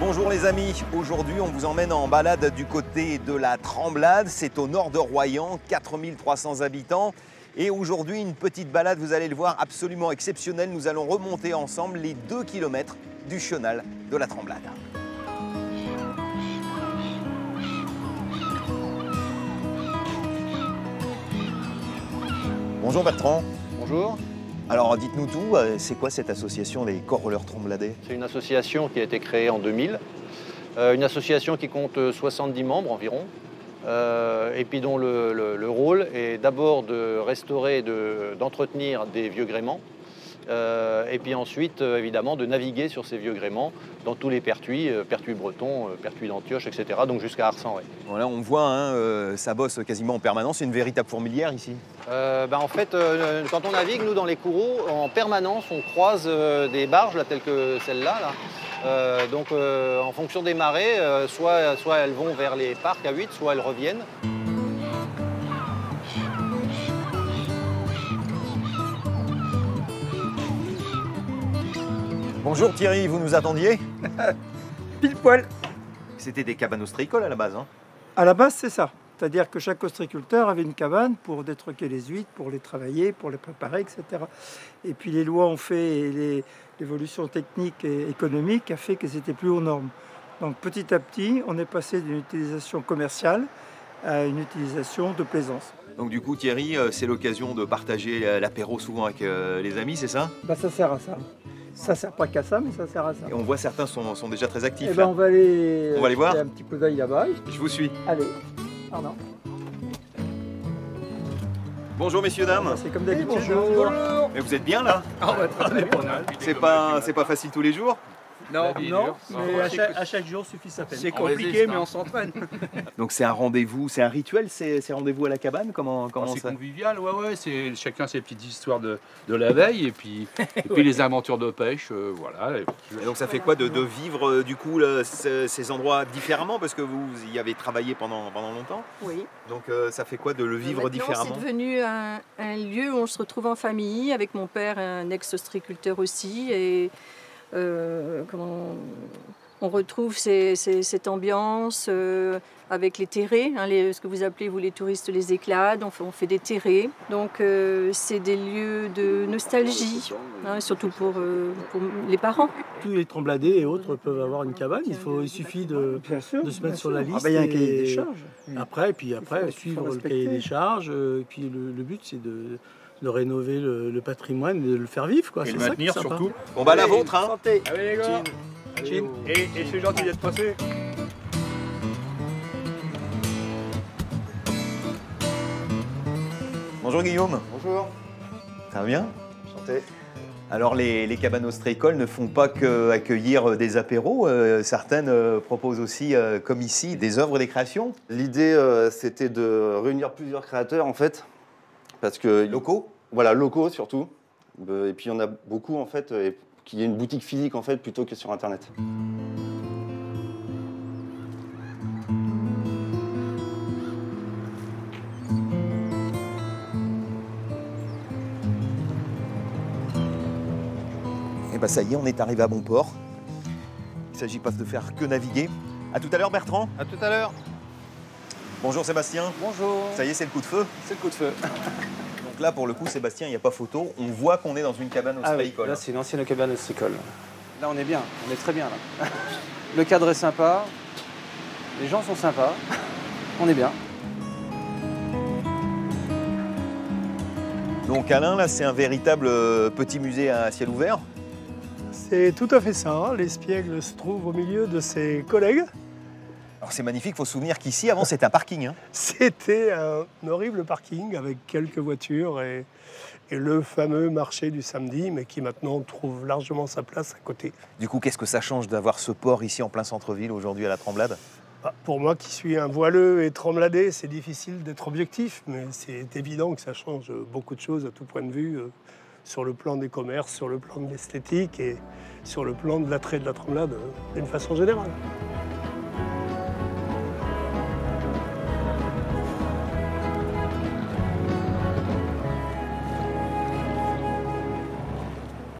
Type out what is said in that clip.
Bonjour les amis, aujourd'hui on vous emmène en balade du côté de la Tremblade, c'est au nord de Royan, 4300 habitants. Et aujourd'hui une petite balade, vous allez le voir, absolument exceptionnelle. Nous allons remonter ensemble les 2 km du chenal de la Tremblade. Bonjour Bertrand. Bonjour. Alors dites-nous tout, c'est quoi cette association des Coroleurs Trembladais? C'est une association qui a été créée en 2000, une association qui compte 70 membres environ, et puis dont le rôle est d'abord de restaurer et d'entretenir des vieux gréements, et puis ensuite évidemment de naviguer sur ces vieux gréements dans tous les pertuis, pertuis bretons, pertuis d'Antioche, etc., donc jusqu'à Arcenray. Voilà, on voit, hein, ça bosse quasiment en permanence, c'est une véritable fourmilière ici. En fait, quand on navigue, nous, dans les courreaux, en permanence, on croise des barges, là, telles que celle-là. En fonction des marées, soit elles vont vers les parcs à 8, soit elles reviennent. Bonjour Thierry, vous nous attendiez? Pile poil. C'était des cabanes ostréicoles à la base, hein? À la base, c'est ça. C'est-à-dire que chaque ostréiculteur avait une cabane pour détroquer les huîtres, pour les travailler, pour les préparer, etc. Et puis les lois ont fait, et l'évolution technique et économique a fait que c'était plus aux normes. Donc petit à petit, on est passé d'une utilisation commerciale à une utilisation de plaisance. Donc du coup Thierry, c'est l'occasion de partager l'apéro souvent avec les amis, c'est ça? Ça sert à ça. Ça sert pas qu'à ça, mais ça sert à ça. Et on voit certains sont déjà très actifs. On va aller voir. Un petit coup d'œil là-bas. Je vous suis. Allez. Pardon. Bonjour messieurs, dames. C'est comme d'habitude. Bonjour. Mais vous êtes bien là? C'est pas facile tous les jours? Non, mais à chaque jour suffit sa peine. c'est compliqué, mais on s'entraîne. Donc c'est un rendez-vous, c'est un rituel, ces rendez-vous à la cabane? Comment C'est ça? convivial, ouais, c'est chacun ses petites histoires de la veille, et puis les aventures de pêche, voilà. Et donc ça fait quoi de vivre du coup ces endroits différemment, parce que vous y avez travaillé pendant longtemps? Oui. Donc ça fait quoi de le vivre différemment? C'est devenu un lieu où on se retrouve en famille, avec mon père, un ex-ostréiculteur aussi, et on retrouve cette ambiance avec les terrés, hein, ce que vous appelez vous les touristes les éclades, on fait des terrés. Donc c'est des lieux de nostalgie, hein, surtout pour les parents. Tous les Trembladais et autres peuvent avoir une cabane, il suffit de se mettre sur la liste. Il y a un cahier des charges. Après, suivre le cahier des charges, puis le but c'est de rénover le patrimoine et de le faire vivre, quoi. Et C'est le ça maintenir qui est sympa. surtout. Bon bah la vôtre, hein. Santé. Allez les gars. Chin. Et c'est gentil d'être passé. Bonjour Guillaume. Bonjour. Ça va bien? Santé. Alors les cabanes ostréicoles ne font pas qu'accueillir des apéros, certaines proposent aussi, comme ici, des œuvres, des créations. L'idée, c'était de réunir plusieurs créateurs, en fait, parce que Locaux? voilà, locaux surtout. Et puis il y en a beaucoup, en fait, qui est une boutique physique, en fait, plutôt que sur Internet. Et bah ça y est, on est arrivé à bon port. Il ne s'agit pas de faire que naviguer. À tout à l'heure Bertrand. À tout à l'heure. Bonjour Sébastien. Bonjour. Ça y est, c'est le coup de feu. C'est le coup de feu. Donc là, pour le coup, Sébastien, il n'y a pas photo. On voit qu'on est dans une cabane ostréicole. Là, c'est une ancienne cabane ostréicole. Là, on est bien, on est très bien là. Le cadre est sympa, les gens sont sympas, on est bien. Donc Alain, là, c'est un véritable petit musée à ciel ouvert. C'est tout à fait ça. L'espiègle se trouve au milieu de ses collègues. Alors c'est magnifique, il faut se souvenir qu'ici, avant, c'était un parking. Hein. C'était un horrible parking avec quelques voitures et le fameux marché du samedi, mais qui maintenant trouve largement sa place à côté. Du coup, qu'est-ce que ça change d'avoir ce port ici en plein centre-ville aujourd'hui à la Tremblade? Pour moi qui suis un voileux et trembladais, c'est difficile d'être objectif, mais c'est évident que ça change beaucoup de choses à tout point de vue, sur le plan des commerces, sur le plan de l'esthétique et sur le plan de l'attrait de la Tremblade d'une façon générale.